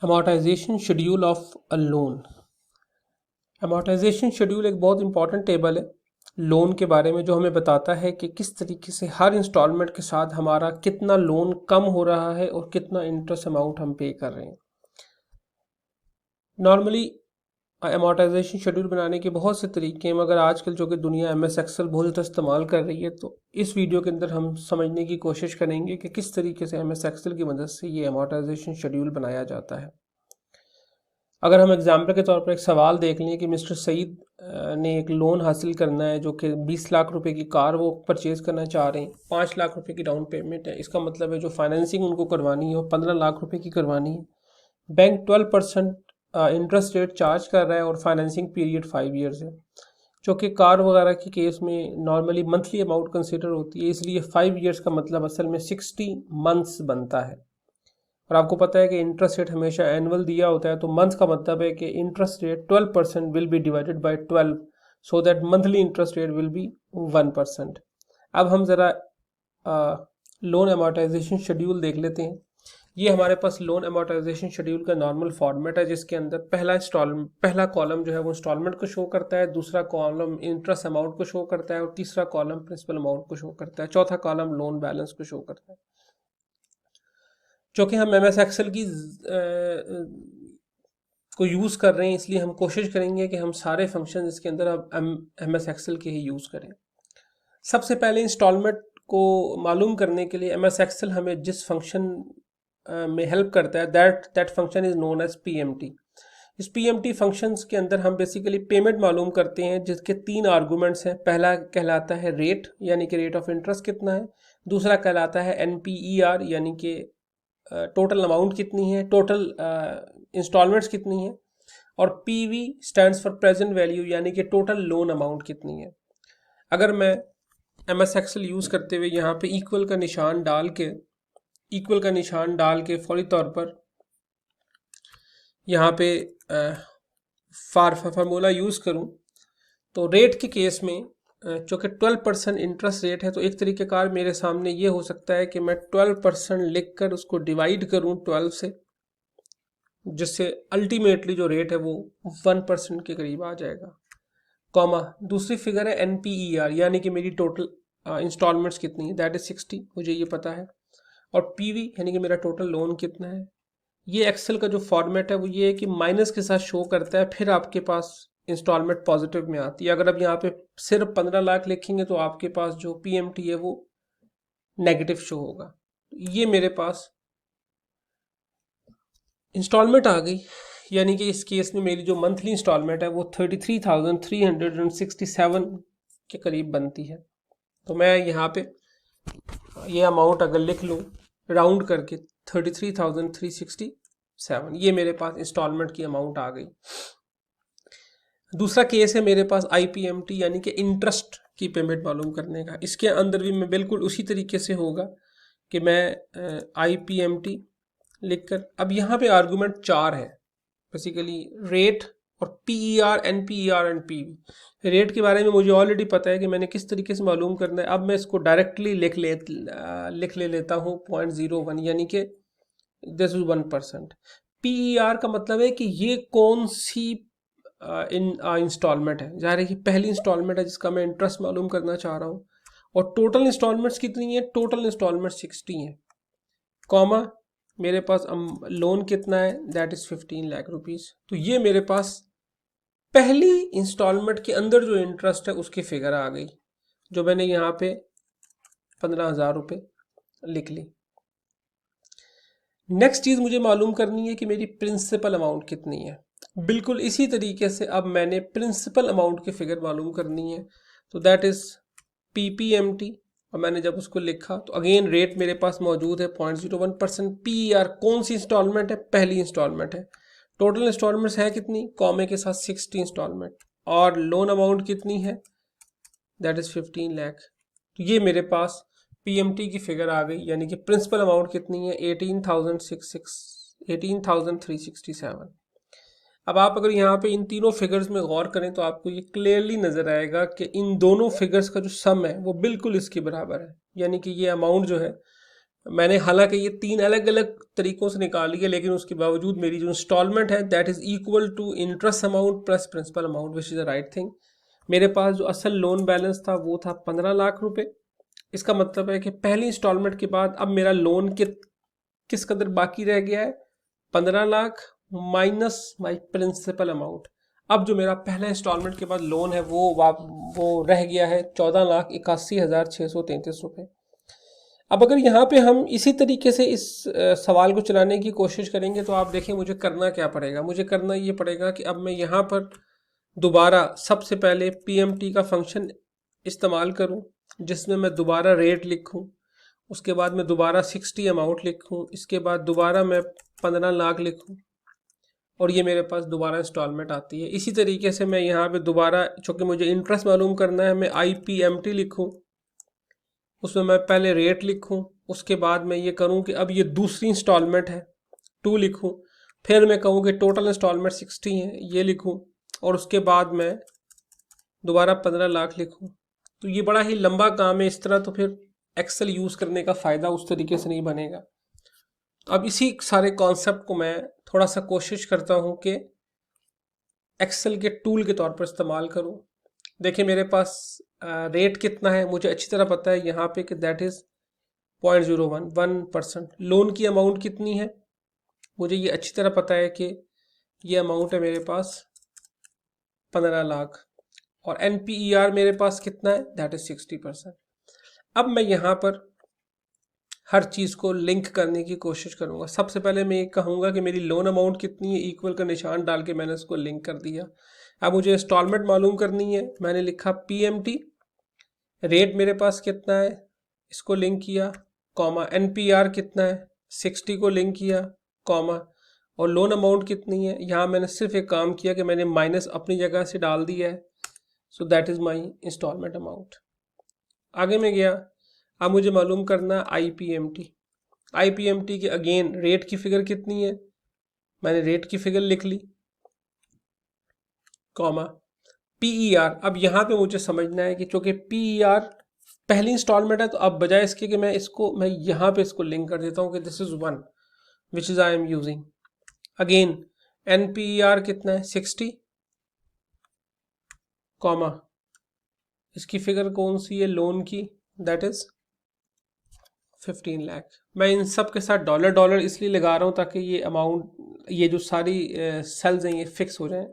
Amortisation schedule of a loan. Amortisation schedule एक बहुत important table है लोन के बारे में, जो हमें बताता है कि किस तरीके से हर इंस्टॉलमेंट के साथ हमारा कितना लोन कम हो रहा है और कितना इंटरेस्ट अमाउंट हम पे कर रहे हैं। नॉर्मली अमोर्टाइजेशन शेड्यूल बनाने के बहुत से तरीके हैं, मगर आजकल जो कि दुनिया MS एक्सेल बहुत ज़्यादा इस्तेमाल कर रही है, तो इस वीडियो के अंदर हम समझने की कोशिश करेंगे कि किस तरीके से MS एक्सेल की मदद से ये अमोर्टाइजेशन शेड्यूल बनाया जाता है। अगर हम एग्जाम्पल के तौर पर एक सवाल देख लें कि मिस्टर सईद ने एक लोन हासिल करना है, जो कि 20 लाख रुपए की कार वो परचेज़ करना चाह रहे हैं, 5 लाख रुपए की डाउन पेमेंट है। इसका मतलब है जो फाइनेंसिंग उनको करवानी है वो 15 लाख रुपए की करवानी है। बैंक 12% इंटरेस्ट रेट चार्ज कर रहा है और फाइनेंसिंग पीरियड 5 ईयर्स है, जो कि कार वगैरह के केस में नॉर्मली मंथली अमाउंट कंसिडर होती है, इसलिए 5 ईयर्स का मतलब असल में 60 मंथ्स बनता है। और आपको पता है कि इंटरेस्ट रेट हमेशा एनुअल दिया होता है, तो मंथ का मतलब है कि interest rate 12% will be divided by 12, so that monthly interest rate will be 1%। अब हम ज़रा लोन अमोर्टाइजेशन शेड्यूल देख लेते हैं। ये हमारे पास लोन अमोर्टाइजेशन शेड्यूल का नॉर्मल फॉर्मेट है, जिसके अंदर पहला कॉलम जो है वो इंस्टॉलमेंट को शो करता है, दूसरा कॉलम इंटरेस्ट अमाउंट को शो करता है और तीसरा कॉलम प्रिंसिपल अमाउंट को शो करता है, चौथा कॉलम लोन बैलेंस को शो करता है। जो कि हम MS एक्सेल की को यूज़ कर रहे हैं, इसलिए हम कोशिश करेंगे कि हम सारे फंक्शन इसके अंदर अब MS एक्सेल के ही यूज़ करें। सबसे पहले इंस्टॉलमेंट को मालूम करने के लिए MS एक्सेल हमें जिस फंक्शन में हेल्प करता है, that function is known as PMT। इस PMT फंक्शंस के अंदर हम बेसिकली पेमेंट मालूम करते हैं, जिसके 3 आर्गूमेंट्स हैं। पहला कहलाता है रेट, यानी कि रेट ऑफ इंटरेस्ट कितना है। दूसरा कहलाता है NPER, यानी कि टोटल अमाउंट कितनी है, टोटल इंस्टॉलमेंट्स कितनी है। और PV stands for present value, यानी कि टोटल लोन अमाउंट कितनी है। अगर मैं MS एक्सेल यूज़ करते हुए यहाँ पे इक्वल का निशान डाल के फौरी तौर पर यहाँ पे फार्मूला यूज़ करूँ, तो रेट के केस में जो कि 12% इंटरेस्ट रेट है, तो एक तरीके कार मेरे सामने ये हो सकता है कि मैं 12% लिख कर उसको डिवाइड करूँ 12 से, जिससे अल्टीमेटली जो रेट है वो 1% के करीब आ जाएगा। कॉमा दूसरी फिगर है NPER, यानी कि मेरी टोटल इंस्टॉलमेंट्स कितनी है, दैट इज 60, मुझे ये पता है। और PV यानी कि मेरा टोटल लोन कितना है। ये एक्सेल का जो फॉर्मेट है वो ये है कि माइनस के साथ शो करता है, फिर आपके पास इंस्टॉलमेंट पॉजिटिव में आती है। अगर आप यहाँ पे सिर्फ 15 लाख लिखेंगे तो आपके पास जो PMT है वो नेगेटिव शो होगा। ये मेरे पास इंस्टॉलमेंट आ गई, यानी कि इस केस में मेरी जो मंथली इंस्टॉलमेंट है वो 33,367 के करीब बनती है। तो मैं यहाँ पे ये अमाउंट अगर लिख लूँ राउंड करके 33,367, ये मेरे पास इंस्टॉलमेंट की अमाउंट आ गई। दूसरा केस है मेरे पास IPMT, यानी कि इंटरेस्ट की पेमेंट मालूम करने का। इसके अंदर भी मैं बिल्कुल उसी तरीके से होगा कि मैं IPMT लिखकर, अब यहाँ पे आर्गुमेंट 4 है बेसिकली, रेट और PER, NPER and PV। Rate के बारे में मुझे ऑलरेडी पता है कि मैंने किस तरीके से मालूम करना है। अब मैं इसको डायरेक्टली लिख लेता हूँ 0.01, यानी कि दिस इज 1%। PER का मतलब है कि ये कौन सी इंस्टॉलमेंट है, जाहिर है कि पहली इंस्टॉलमेंट है जिसका मैं इंटरेस्ट मालूम करना चाह रहा हूँ। और टोटल इंस्टॉलमेंट्स कितनी है, टोटल इंस्टॉलमेंट 60 है। कॉमा मेरे पास लोन कितना है, दैट इज 15 लाख रुपीज़। तो ये मेरे पास पहली इंस्टॉलमेंट के अंदर जो इंटरेस्ट है उसकी फिगर आ गई, जो मैंने यहाँ पे 15,000 रुपये लिख ली। नेक्स्ट चीज़ मुझे मालूम करनी है कि मेरी प्रिंसिपल अमाउंट कितनी है। बिल्कुल इसी तरीके से अब मैंने प्रिंसिपल अमाउंट की फिगर मालूम करनी है, तो दैट इज़ PPMT। और मैंने जब उसको लिखा तो अगेन रेट मेरे पास मौजूद है 0.01%। PER कौन सी इंस्टॉलमेंट है, पहली इंस्टॉलमेंट है। टोटल इंस्टॉलमेंट्स है कितनी, कॉमे के साथ 60 इंस्टॉलमेंट। और लोन अमाउंट कितनी है, दैट इज़ 15 लाख। तो ये मेरे पास PMT की फिगर आ गई, यानी कि प्रिंसिपल अमाउंट कितनी है, 18,367। अब आप अगर यहाँ पे इन तीनों फिगर्स में गौर करें तो आपको ये क्लियरली नज़र आएगा कि इन दोनों फिगर्स का जो सम है वो बिल्कुल इसके बराबर है, यानी कि ये अमाउंट जो है मैंने हालांकि ये 3 अलग अलग तरीकों से निकाली है, लेकिन उसके बावजूद मेरी जो इंस्टॉलमेंट है that is equal to interest amount plus principal amount which is the right thing. मेरे पास जो असल लोन बैलेंस था वो था 15 लाख रुपए। इसका मतलब है कि पहली इंस्टॉलमेंट के बाद अब मेरा लोन किस कदर बाकी रह गया है, 15 लाख माइनस माई प्रिंसिपल अमाउंट। अब जो मेरा पहला इंस्टॉलमेंट के बाद लोन है वो रह गया है 14,81,633 रुपये। अब अगर यहाँ पे हम इसी तरीके से इस सवाल को चलाने की कोशिश करेंगे तो आप देखें मुझे करना क्या पड़ेगा। मुझे करना ये पड़ेगा कि अब मैं यहाँ पर दोबारा सबसे पहले पीएमटी का फंक्शन इस्तेमाल करूँ, जिसमें मैं दोबारा रेट लिखूँ, उसके बाद मैं दोबारा 60 अमाउंट लिखूँ, इसके बाद दोबारा मैं 15 लाख लिखूँ और ये मेरे पास दोबारा इंस्टॉलमेंट आती है। इसी तरीके से मैं यहाँ पे दोबारा, चूँकि मुझे इंटरेस्ट मालूम करना है, मैं IPMT लिखूँ, उसमें मैं पहले रेट लिखूं, उसके बाद मैं ये करूं कि अब ये दूसरी इंस्टॉलमेंट है 2 लिखूं, फिर मैं कहूं कि टोटल इंस्टॉलमेंट 60 है ये लिखूं, और उसके बाद मैं दोबारा 15 लाख लिखूं। तो ये बड़ा ही लंबा काम है, इस तरह तो फिर एक्सेल यूज़ करने का फ़ायदा उस तरीके से नहीं बनेगा। तो अब इसी सारे कॉन्सेप्ट को मैं थोड़ा सा कोशिश करता हूँ कि एक्सेल के टूल के तौर पर इस्तेमाल करूँ। देखिए मेरे पास रेट कितना है मुझे अच्छी तरह पता है यहाँ पे कि दैट इज़ 0.01%। लोन की अमाउंट कितनी है मुझे ये अच्छी तरह पता है कि ये अमाउंट है मेरे पास 15 लाख, और NPER मेरे पास कितना है दैट इज़ 60%। अब मैं यहाँ पर हर चीज़ को लिंक करने की कोशिश करूँगा। सबसे पहले मैं ये कहूँगा कि मेरी लोन अमाउंट कितनी है, इक्वल का निशान डाल के मैंने उसको लिंक कर दिया। अब मुझे इंस्टॉलमेंट मालूम करनी है, मैंने लिखा PMT, रेट मेरे पास कितना है इसको लिंक किया, कॉमा NPR कितना है 60 को लिंक किया, कॉमा और लोन अमाउंट कितनी है। यहाँ मैंने सिर्फ एक काम किया कि मैंने माइनस अपनी जगह से डाल दिया है, so that is my instalment amount. आगे मैं गया, अब मुझे मालूम करना IPMT के अगेन रेट की फिगर कितनी है, मैंने रेट की फिगर लिख ली, कॉमा PER। अब यहाँ पे मुझे समझना है कि चूंकि PER पहली इंस्टॉलमेंट है तो अब बजाय इसके कि मैं यहाँ पे इसको लिंक कर देता हूँ कि this is 1 which is I am using. Again NPER कितना है 60, कॉमा इसकी फिगर कौन सी है लोन की, दैट इज 15 लाख। मैं इन सब के साथ डॉलर डॉलर इसलिए लगा रहा हूँ ताकि ये अमाउंट, ये जो सारी सेल्स हैं ये फिक्स हो जाएं।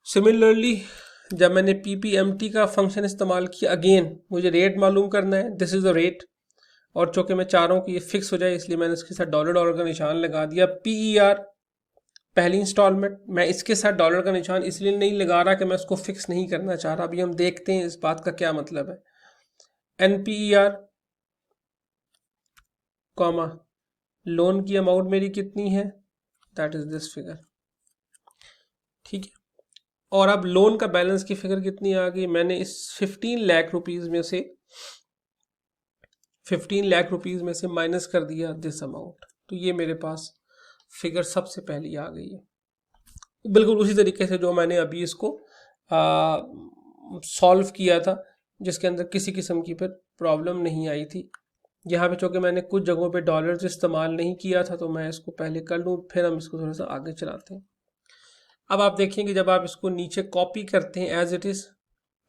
सिमिलरली जब मैंने PPMT का फंक्शन इस्तेमाल किया, अगेन मुझे रेट मालूम करना है, दिस इज़ द रेट, और चूँकि मैं चाह रहा हूँ कि ये फिक्स हो जाए इसलिए मैंने इसके साथ डॉलर डॉलर का निशान लगा दिया। PER पहली इंस्टॉलमेंट, मैं इसके साथ डॉलर का निशान इसलिए नहीं लगा रहा कि मैं उसको फिक्स नहीं करना चाह रहा। अभी हम देखते हैं इस बात का क्या मतलब है। NPER, कॉमा लोन की अमाउंट मेरी कितनी है दैट इज दिस फिगर, ठीक है। और अब लोन का बैलेंस की फिगर कितनी आ गई, मैंने इस 15 लाख रुपीज़ में से 15 लाख रुपीज़ में से माइनस कर दिया दिस अमाउंट, तो ये मेरे पास फिगर सबसे पहली आ गई है। बिल्कुल उसी तरीके से जो मैंने अभी इसको सॉल्व किया था, जिसके अंदर किसी किस्म की फिर प्रॉब्लम नहीं आई थी। यहाँ पे चूँकि मैंने कुछ जगहों पे डॉलर्स इस्तेमाल नहीं किया था तो मैं इसको पहले कर लूँ, फिर हम इसको थोड़ा सा आगे चलाते हैं। अब आप देखेंगे जब आप इसको नीचे कॉपी करते हैं एज इट इज़,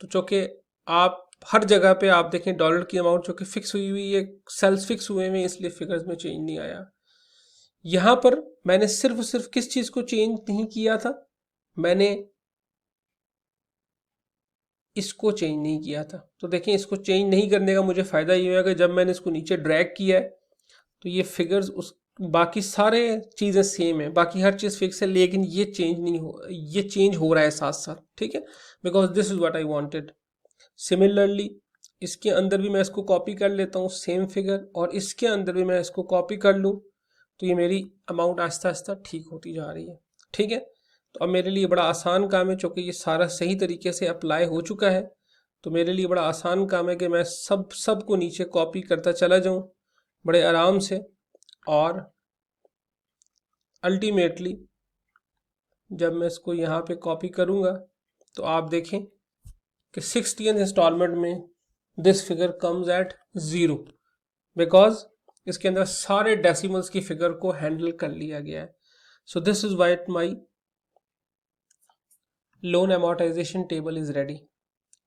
तो चूँकि आप हर जगह पे आप देखें डॉलर की अमाउंट चूँकि फिक्स हुई हुई है, सेल्स फिक्स हुए हैं, इसलिए फिगर्स में चेंज नहीं आया। यहाँ पर मैंने सिर्फ किस चीज़ को चेंज नहीं किया था, मैंने इसको चेंज नहीं किया था। तो देखें इसको चेंज नहीं करने का मुझे फ़ायदा ये हुआ कि जब मैंने इसको नीचे ड्रैग किया है तो ये फिगर्स उस बाकी सारे चीज़ें सेम है, बाकी हर चीज़ फिक्स है, लेकिन ये चेंज नहीं हो, ये चेंज हो रहा है साथ साथ, ठीक है, because this is what I wanted. Similarly इसके अंदर भी मैं इसको कॉपी कर लेता हूँ सेम फिगर, और इसके अंदर भी मैं इसको कॉपी कर लूँ, तो ये मेरी अमाउंट आहिस्ता आहिस्ता ठीक होती जा रही है, ठीक है। तो अब मेरे लिए बड़ा आसान काम है, चूँकि ये सारा सही तरीके से अप्लाई हो चुका है, तो मेरे लिए बड़ा आसान काम है कि मैं सब को नीचे कॉपी करता चला जाऊँ बड़े आराम से, और अल्टीमेटली जब मैं इसको यहाँ पे कॉपी करूँगा तो आप देखें कि 60th इंस्टॉलमेंट में this figure comes at 0, because इसके अंदर सारे डेसिमल्स की फिगर को हैंडल कर लिया गया है। So this is why my loan amortisation table is ready.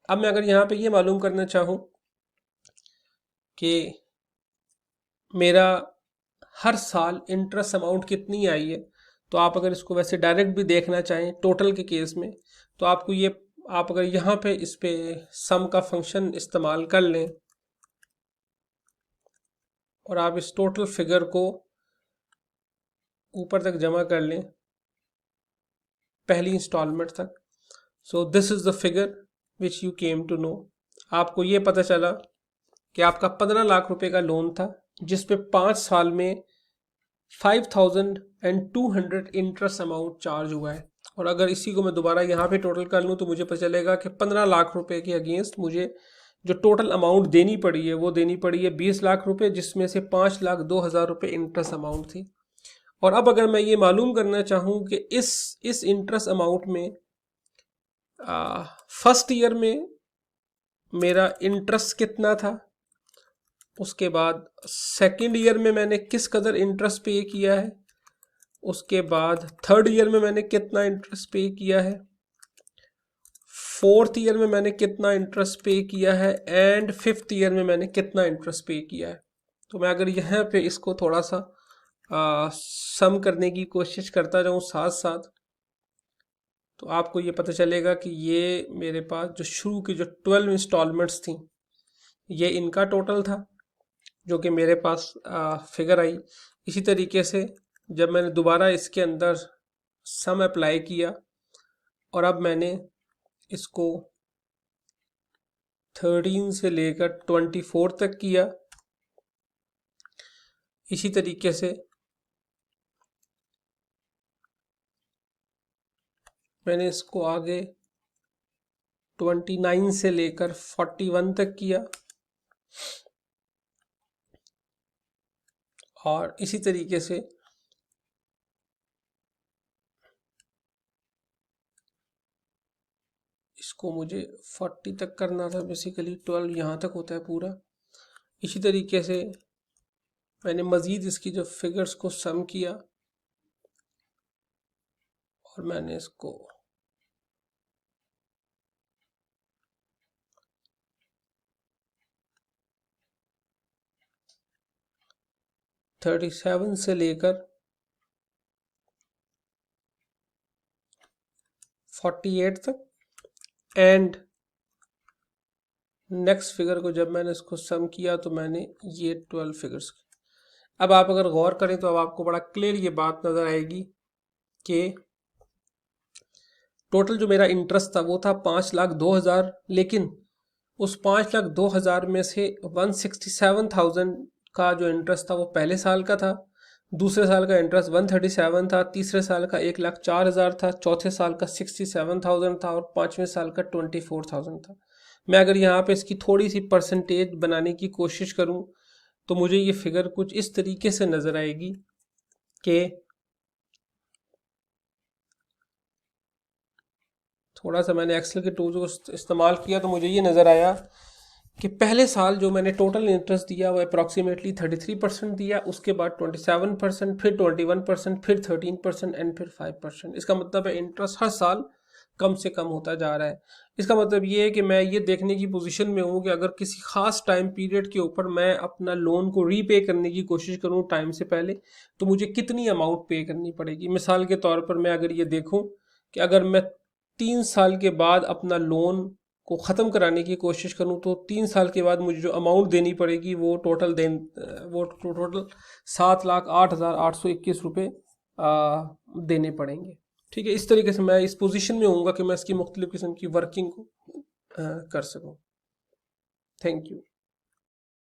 अब मैं अगर यहाँ पे ये मालूम करना चाहूँ कि मेरा हर साल इंटरेस्ट अमाउंट कितनी आई है, तो आप अगर इसको वैसे डायरेक्ट भी देखना चाहें टोटल के केस में, तो आपको ये, आप अगर यहाँ पे इस पे सम का फंक्शन इस्तेमाल कर लें और आप इस टोटल फिगर को ऊपर तक जमा कर लें पहली इंस्टॉलमेंट तक, so this is the figure which you came to know. आपको ये पता चला कि आपका 15 लाख रुपए का लोन था जिस पे 5 साल में 5200 इंटरेस्ट अमाउंट चार्ज हुआ है। और अगर इसी को मैं दोबारा यहाँ पे टोटल कर लूँ तो मुझे पता चलेगा कि 15 लाख रुपए के अगेंस्ट मुझे जो टोटल अमाउंट देनी पड़ी है वो देनी पड़ी है 20 लाख रुपए, जिसमें से 5,02,000 रुपए इंटरेस्ट अमाउंट थी। और अब अगर मैं ये मालूम करना चाहूँ कि इस इंटरेस्ट अमाउंट में फर्स्ट ईयर में मेरा इंटरेस्ट कितना था, उसके बाद सेकंड ईयर में मैंने किस कदर इंटरेस्ट पे किया है, उसके बाद थर्ड ईयर में मैंने कितना इंटरेस्ट पे किया है, फोर्थ ईयर में मैंने कितना इंटरेस्ट पे किया है, एंड फिफ्थ ईयर में मैंने कितना इंटरेस्ट पे किया है। तो मैं अगर यहाँ पे इसको थोड़ा सा सम करने की कोशिश करता जाऊँ साथ साथ, तो आपको ये पता चलेगा कि ये मेरे पास जो शुरू की जो 12 इंस्टॉलमेंट्स थी ये इनका टोटल था जो कि मेरे पास फिगर आई। इसी तरीके से जब मैंने दोबारा इसके अंदर सम अप्लाई किया और अब मैंने इसको 13 से लेकर 24 तक किया, इसी तरीके से मैंने इसको आगे 29 से लेकर 41 तक किया, और इसी तरीके से इसको मुझे 40 तक करना था। बेसिकली 12 यहाँ तक होता है पूरा। इसी तरीके से मैंने मज़ीद इसकी जो फिगर्स को सम किया और मैंने इसको थर्टी 37 से लेकर 48 तक, एंड नेक्स्ट फिगर को जब मैंने इसको सम किया तो मैंने ये 12 फिगर्स। अब आप अगर गौर करें तो अब आपको बड़ा क्लियर ये बात नज़र आएगी कि टोटल जो मेरा इंटरेस्ट था वो था 5,02,000, लेकिन उस 5,02,000 में से 167,000 का जो इंटरेस्ट था वो पहले साल का था, दूसरे साल का इंटरेस्ट 137 था, तीसरे साल का 1,04,000 था, चौथे साल का 67,000 था और पाँचवें साल का 24,000 था। मैं अगर यहाँ पे इसकी थोड़ी सी परसेंटेज बनाने की कोशिश करूँ तो मुझे ये फिगर कुछ इस तरीके से नज़र आएगी कि थोड़ा सा मैंने एक्सेल के टूल्स को इस्तेमाल किया तो मुझे ये नज़र आया कि पहले साल जो मैंने टोटल इंटरेस्ट दिया वो अप्रॉक्सीमेटली 33% दिया, उसके बाद 27%, फिर 21%, फिर 13% एंड फिर 5%। इसका मतलब है इंटरेस्ट हर साल कम से कम होता जा रहा है। इसका मतलब ये है कि मैं ये देखने की पोजीशन में हूँ कि अगर किसी ख़ास टाइम पीरियड के ऊपर मैं अपना लोन को रीपे करने की कोशिश करूँ टाइम से पहले, तो मुझे कितनी अमाउंट पे करनी पड़ेगी। मिसाल के तौर पर मैं अगर ये देखूँ कि अगर मैं 3 साल के बाद अपना लोन को ख़त्म कराने की कोशिश करूं तो 3 साल के बाद मुझे जो अमाउंट देनी पड़ेगी वो टोटल 7,08,821 रुपये देने पड़ेंगे। ठीक है, इस तरीके से मैं इस पोजीशन में होऊंगा कि मैं इसकी मुख्तलिफ किस्म की वर्किंग को कर सकूं। Thank you.